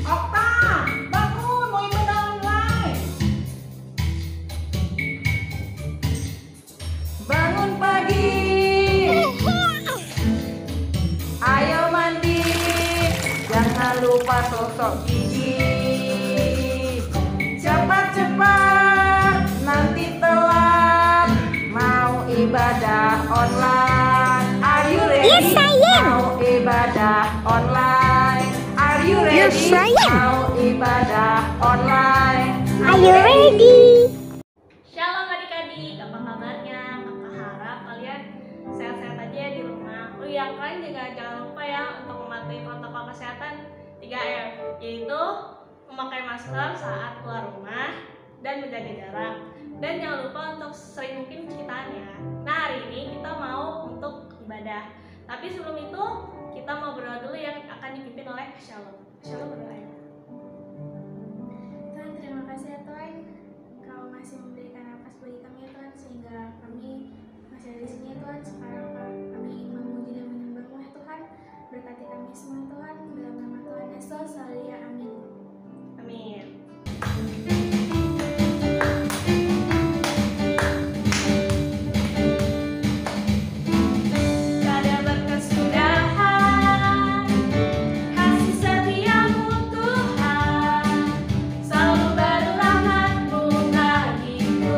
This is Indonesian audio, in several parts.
Okta, bangun, mau ibadah online. Bangun pagi. Ayo mandi. Jangan lupa sosok gigi. Cepat-cepat, nanti telat. Mau ibadah online. Are you ready? Yes, I am. Mau ibadah online. Are you ready? Yes, I am. Mau ibadah online. Are you ready? Shalom adik-adik, apa kabarnya? Kakak harap kalian sehat-sehat aja ya di rumah. Oh iya, kalian juga jangan lupa ya untuk mematuhi protokol kesehatan 3M, yaitu memakai masker saat keluar rumah dan menjaga jarak. Dan jangan lupa untuk sering mungkin cuci tangan ya. Nah, hari ini kita mau untuk ibadah. Tapi sebelum itu, kita mau berdoa dulu yang akan dipimpin oleh Shalom. Shalom berdoa ya. Tuhan, terima kasih ya Tuhan, Kau masih memberikan nafas bagi kami ya Tuhan, sehingga kami masih ada di sini ya Tuhan. Sekarang kami ingin memuji dan menyembah-Mu ya Tuhan. Berkati kami semua ya Tuhan, dalam nama Tuhan Yesus, haleluya, amin. Amin. Pada berkesudahan, kasih setiamu Tuhan, selalu baru rahmat-Mu bagiku.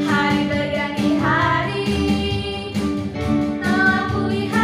Hari berganti hari, telah kulihat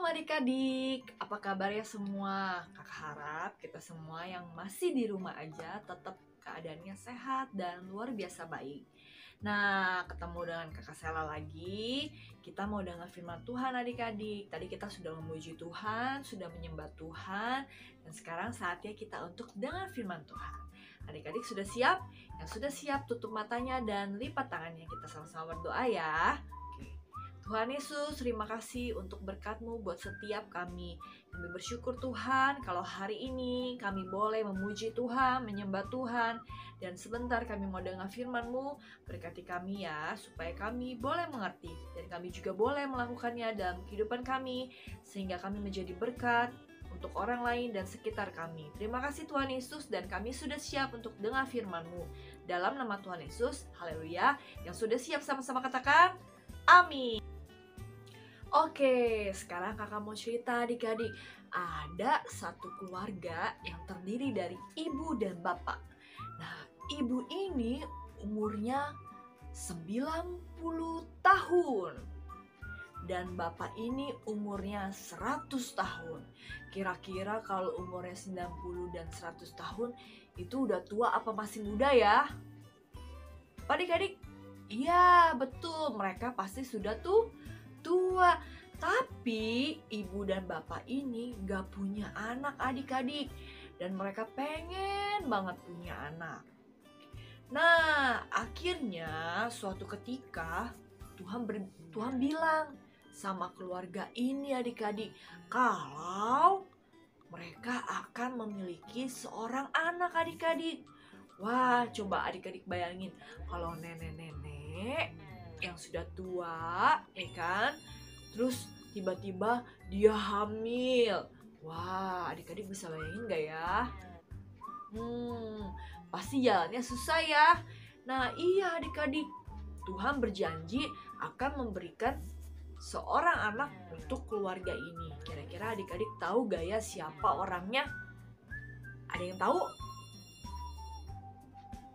adik-adik, apa kabarnya semua? Kakak harap kita semua yang masih di rumah aja tetap keadaannya sehat dan luar biasa baik. Nah, ketemu dengan kakak Sela lagi. Kita mau dengar firman Tuhan adik-adik. Tadi kita sudah memuji Tuhan, sudah menyembah Tuhan, dan sekarang saatnya kita untuk dengar firman Tuhan. Adik-adik sudah siap? Yang sudah siap tutup matanya dan lipat tangannya. Kita sama-sama berdoa ya. Tuhan Yesus, terima kasih untuk berkat-Mu buat setiap kami. Kami bersyukur Tuhan kalau hari ini kami boleh memuji Tuhan, menyembah Tuhan. Dan sebentar kami mau dengar firman-Mu, berkati kami ya, supaya kami boleh mengerti. Dan kami juga boleh melakukannya dalam kehidupan kami, sehingga kami menjadi berkat untuk orang lain dan sekitar kami. Terima kasih Tuhan Yesus, dan kami sudah siap untuk dengar firman-Mu. Dalam nama Tuhan Yesus, haleluya. Yang sudah siap sama-sama katakan, amin. Oke, sekarang kakak mau cerita adik-adik. Ada satu keluarga yang terdiri dari ibu dan bapak. Nah, ibu ini umurnya 90 tahun. Dan bapak ini umurnya 100 tahun. Kira-kira kalau umurnya 90 dan 100 tahun, itu udah tua apa masih muda ya? Adik-adik, iya betul, mereka pasti sudah tua. Tapi ibu dan bapak ini gak punya anak adik-adik, dan mereka pengen banget punya anak. Nah, akhirnya suatu ketika Tuhan bilang sama keluarga ini adik-adik, kalau mereka akan memiliki seorang anak adik-adik. Wah, coba adik-adik bayangin kalau nenek-nenek yang sudah tua, ya kan? Terus tiba-tiba dia hamil. Wah, adik-adik bisa bayangin gak ya? Pasti jalannya susah ya. Nah, iya adik-adik, Tuhan berjanji akan memberikan seorang anak untuk keluarga ini. Kira-kira adik-adik tahu gak ya siapa orangnya? Ada yang tahu?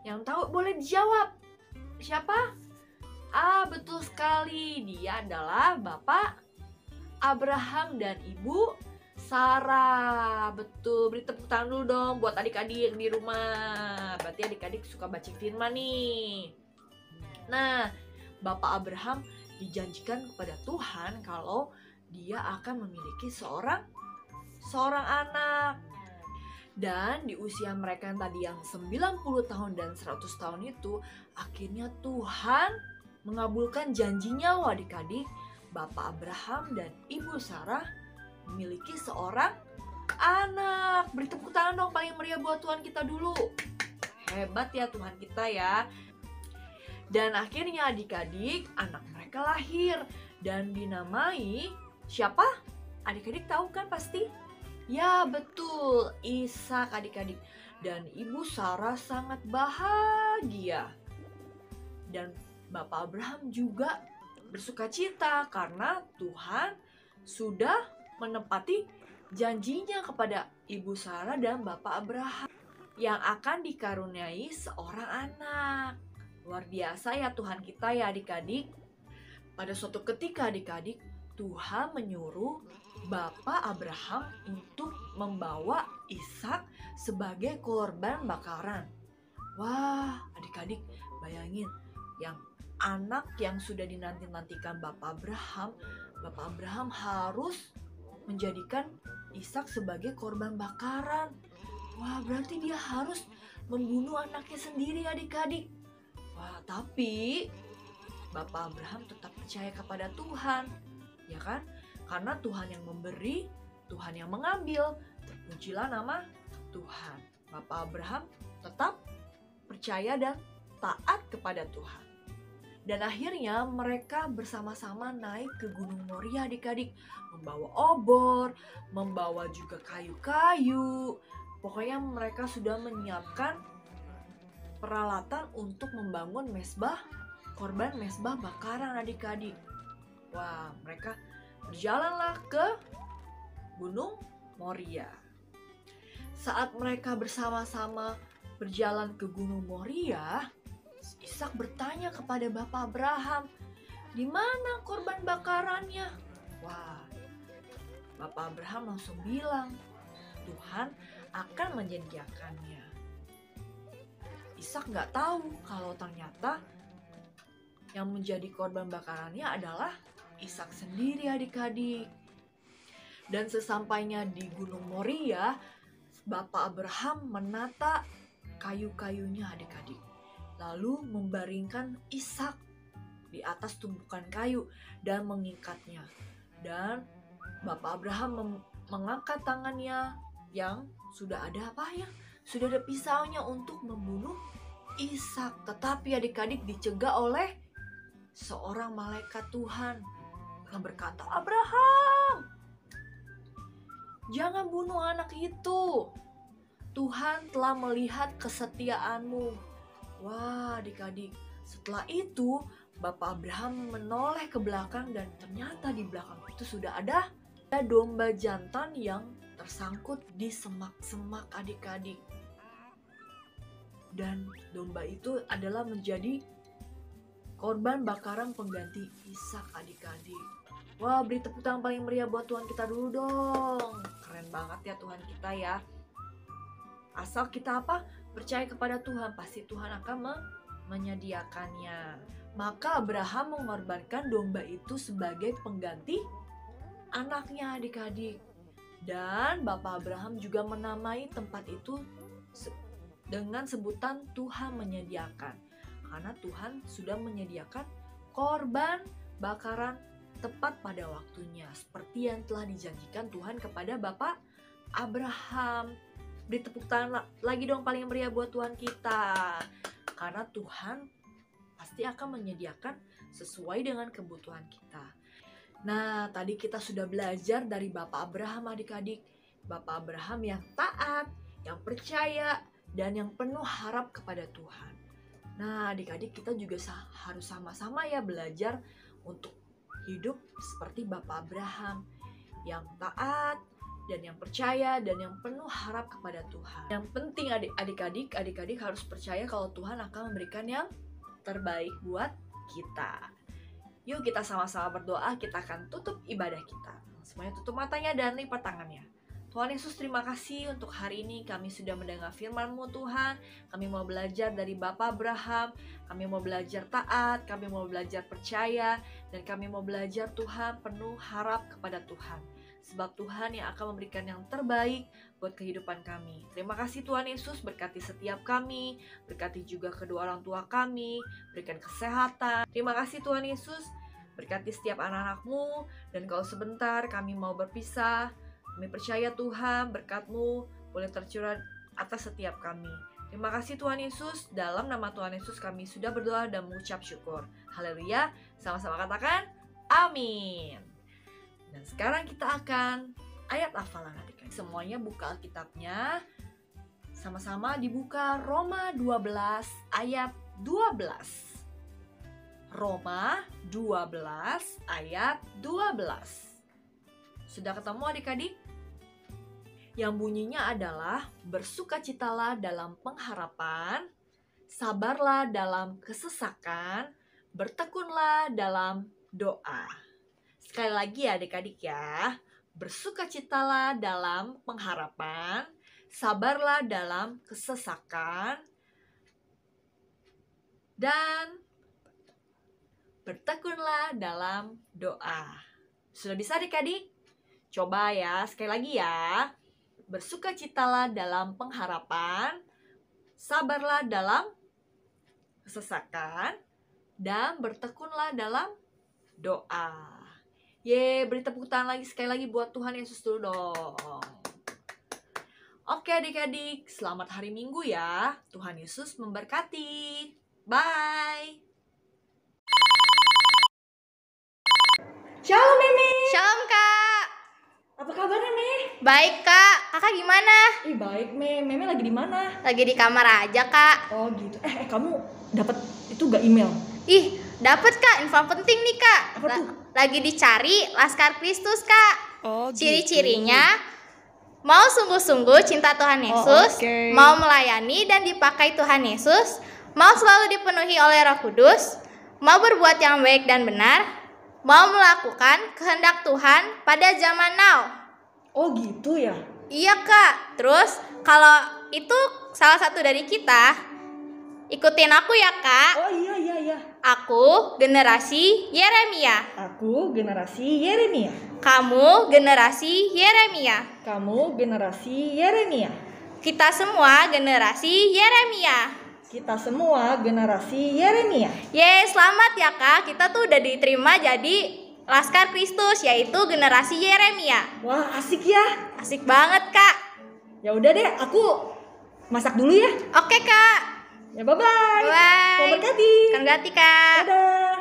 Yang tahu boleh dijawab. Siapa? Betul sekali, dia adalah Bapak Abraham dan Ibu Sarah. Betul, beri tepuk tangan dulu dong buat adik-adik di rumah. Berarti adik-adik suka baca firman nih. Nah, Bapak Abraham dijanjikan kepada Tuhan kalau dia akan memiliki seorang anak. Dan di usia mereka yang tadi yang 90 tahun dan 100 tahun itu, akhirnya Tuhan mengabulkan janjinya loh adik-adik. Bapak Abraham dan Ibu Sarah memiliki seorang anak. Beri tepuk tangan dong paling meriah buat Tuhan kita dulu. Hebat ya Tuhan kita ya. Dan akhirnya adik-adik, anak mereka lahir dan dinamai siapa? Adik-adik tahu kan pasti? Ya betul, Ishak adik-adik. Dan Ibu Sarah sangat bahagia. Dan Bapak Abraham juga bersukacita karena Tuhan sudah menepati janjinya kepada Ibu Sarah dan Bapak Abraham yang akan dikaruniai seorang anak. Luar biasa ya Tuhan kita ya adik-adik. Pada suatu ketika adik-adik, Tuhan menyuruh Bapak Abraham untuk membawa Ishak sebagai korban bakaran. Wah, adik-adik bayangin, yang anak yang sudah dinanti-nantikan Bapak Abraham harus menjadikan Ishak sebagai korban bakaran. Wah, berarti dia harus membunuh anaknya sendiri adik-adik. Wah, tapi Bapak Abraham tetap percaya kepada Tuhan, ya kan? Karena Tuhan yang memberi, Tuhan yang mengambil. Terpujilah nama Tuhan. Bapak Abraham tetap percaya dan taat kepada Tuhan. Dan akhirnya mereka bersama-sama naik ke Gunung Moria adik-adik. Membawa obor, membawa juga kayu-kayu. Pokoknya mereka sudah menyiapkan peralatan untuk membangun korban mesbah bakaran adik-adik. Wah, mereka berjalanlah ke Gunung Moria. Saat mereka bersama-sama berjalan ke Gunung Moria, Ishak bertanya kepada Bapak Abraham, "Di mana korban bakarannya?" Wah, Bapak Abraham langsung bilang, Tuhan akan menyediakannya. Ishak nggak tahu kalau ternyata yang menjadi korban bakarannya adalah Ishak sendiri, adik-adik. Dan sesampainya di Gunung Moria, Bapak Abraham menata kayu-kayunya, adik-adik. Lalu membaringkan Ishak di atas tumpukan kayu dan mengikatnya. Dan Bapak Abraham mengangkat tangannya yang sudah ada sudah ada pisaunya untuk membunuh Ishak. Tetapi adik-adik dicegah oleh seorang malaikat Tuhan yang berkata, Abraham, jangan bunuh anak itu. Tuhan telah melihat kesetiaanmu. Wah, adik-adik, setelah itu Bapak Abraham menoleh ke belakang dan ternyata di belakang itu sudah ada domba jantan yang tersangkut di semak-semak, adik-adik. Dan domba itu adalah menjadi korban bakaran pengganti Ishak, adik-adik. Wah, beri tepuk tangan paling meriah buat Tuhan kita dulu dong. Keren banget ya Tuhan kita ya. Asal kita percaya kepada Tuhan, pasti Tuhan akan menyediakannya. Maka Abraham mengorbankan domba itu sebagai pengganti anaknya, adik-adik. Dan Bapak Abraham juga menamai tempat itu dengan sebutan Tuhan menyediakan. Karena Tuhan sudah menyediakan korban bakaran tepat pada waktunya, seperti yang telah dijanjikan Tuhan kepada Bapak Abraham. Beri tepuk tangan lagi dong paling meriah buat Tuhan kita. Karena Tuhan pasti akan menyediakan sesuai dengan kebutuhan kita. Nah, tadi kita sudah belajar dari Bapak Abraham, adik-adik. Bapak Abraham yang taat, yang percaya, dan yang penuh harap kepada Tuhan. Nah, adik-adik, kita juga harus sama-sama ya belajar untuk hidup seperti Bapak Abraham yang taat dan yang percaya dan yang penuh harap kepada Tuhan. Yang penting adik-adik harus percaya kalau Tuhan akan memberikan yang terbaik buat kita. Yuk kita sama-sama berdoa, kita akan tutup ibadah kita. Semuanya tutup matanya dan lipat tangannya. Tuhan Yesus, terima kasih untuk hari ini kami sudah mendengar firman-Mu Tuhan. Kami mau belajar dari Bapak Abraham, kami mau belajar taat, kami mau belajar percaya, dan kami mau belajar Tuhan penuh harap kepada Tuhan. Sebab Tuhan yang akan memberikan yang terbaik buat kehidupan kami. Terima kasih Tuhan Yesus, berkati setiap kami, berkati juga kedua orang tua kami, berikan kesehatan. Terima kasih Tuhan Yesus, berkati setiap anak-anak-Mu, dan kalau sebentar kami mau berpisah, kami percaya Tuhan, berkat-Mu boleh tercurah atas setiap kami. Terima kasih Tuhan Yesus, dalam nama Tuhan Yesus kami sudah berdoa dan mengucap syukur. Haleluya, sama-sama katakan, amin. Dan sekarang kita akan ayat hafalan, adik-adik. Semuanya buka Alkitabnya. Sama-sama dibuka Roma 12 ayat 12. Roma 12 ayat 12. Sudah ketemu adik-adik? Yang bunyinya adalah bersukacitalah dalam pengharapan, sabarlah dalam kesesakan, bertekunlah dalam doa. Sekali lagi ya adik-adik ya, bersukacitalah dalam pengharapan, sabarlah dalam kesesakan, dan bertekunlah dalam doa. Sudah bisa adik-adik? Coba ya, sekali lagi ya. Bersukacitalah dalam pengharapan, sabarlah dalam kesesakan, dan bertekunlah dalam doa. Beri tepuk tangan lagi sekali lagi buat Tuhan Yesus dulu dong. Oke adik-adik, selamat hari Minggu ya. Tuhan Yesus memberkati. Bye. Shalom Mimi. Shalom Kak. Apa kabarnya Mi? Baik Kak. Kakak gimana? Baik Mi. Mimi lagi di mana? Lagi di kamar aja Kak. Oh gitu. Kamu dapat itu gak email? Ih, dapet Kak. Info penting nih Kak. Apa tuh? Lagi dicari Laskar Kristus Kak. Oh gitu. Ciri-cirinya mau sungguh-sungguh cinta Tuhan Yesus, oke. mau melayani dan dipakai Tuhan Yesus, mau selalu dipenuhi oleh Roh Kudus, mau berbuat yang baik dan benar, mau melakukan kehendak Tuhan pada zaman now. Oh gitu ya? Iya Kak, terus kalau itu salah satu dari kita, ikutin aku ya Kak. Oh iya. Aku generasi Yeremia. Aku generasi Yeremia. Kamu generasi Yeremia. Kamu generasi Yeremia. Kita semua generasi Yeremia. Kita semua generasi Yeremia. Yeay, selamat ya Kak. Kita tuh udah diterima jadi Laskar Kristus, yaitu generasi Yeremia. Wah, asik ya. Asik banget Kak. Ya udah deh, aku masak dulu ya. Oke Kak. Ya bye-bye. Bye. Tuhan berkati. Kan berarti Kak. Dadah.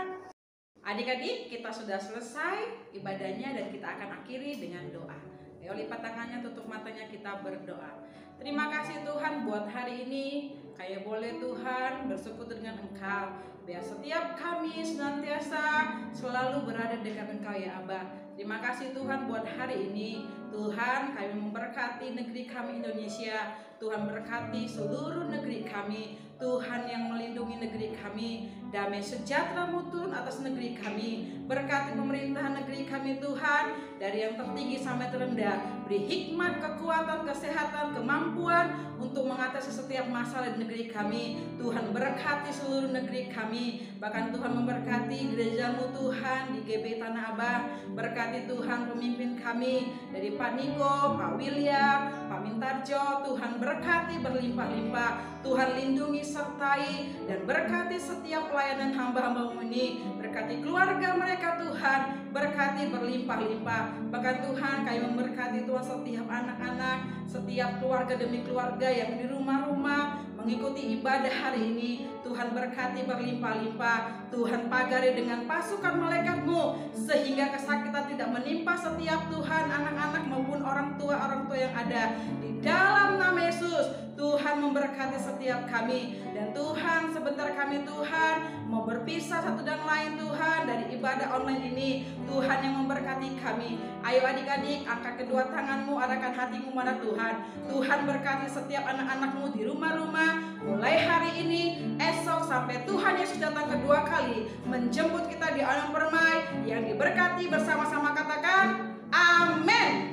Adik-adik, kita sudah selesai ibadahnya dan kita akan akhiri dengan doa. Ayo lipat tangannya, tutup matanya, kita berdoa. Terima kasih Tuhan buat hari ini. Kayak boleh Tuhan bersyukur dengan Engkau. Biar setiap kami senantiasa selalu berada dekat Engkau ya Abah. Terima kasih Tuhan buat hari ini. Tuhan, kami memberkati negeri kami Indonesia. Tuhan berkati seluruh negeri kami. Tuhan yang melindungi negeri kami. Damai sejahtera-Mu turun atas negeri kami. Berkati pemerintahan negeri kami Tuhan, dari yang tertinggi sampai terendah. Beri hikmat, kekuatan, kesehatan, kemampuan untuk mengatasi setiap masalah di negeri kami. Tuhan berkati seluruh negeri kami. Bahkan Tuhan memberkati gereja-Mu Tuhan di GB Tanah Abang. Berkati Tuhan pemimpin kami dari Pak Niko, Pak William, Pak Mintarjo. Tuhan berkati berlimpah-limpah. Tuhan lindungi, sertai, dan berkati setiap pelayanan hamba-hamba-Mu ini. Berkati keluarga mereka Tuhan. Berkati berlimpah-limpah. Bahkan Tuhan kami memberkati Tuhan setiap anak-anak, setiap keluarga demi keluarga yang di rumah-rumah mengikuti ibadah hari ini. Tuhan berkati berlimpah-limpah. Tuhan pagari dengan pasukan malaikat-Mu sehingga kesakitan tidak menimpa setiap Tuhan anak-anak maupun orang tua yang ada. Di dalam nama Yesus, Tuhan memberkati setiap kami. Dan Tuhan, sebentar kami Tuhan mau berpisah satu dan lain Tuhan dari ibadah online ini. Tuhan yang memberkati kami. Ayo adik-adik, angkat kedua tanganmu, arahkan hatimu pada Tuhan. Tuhan berkati setiap anak-anakmu di rumah-rumah. Mulai hari ini, esok sampai Tuhan Yesus datang kedua kali menjemput kita di alam permai yang diberkati bersama-sama, katakan amin.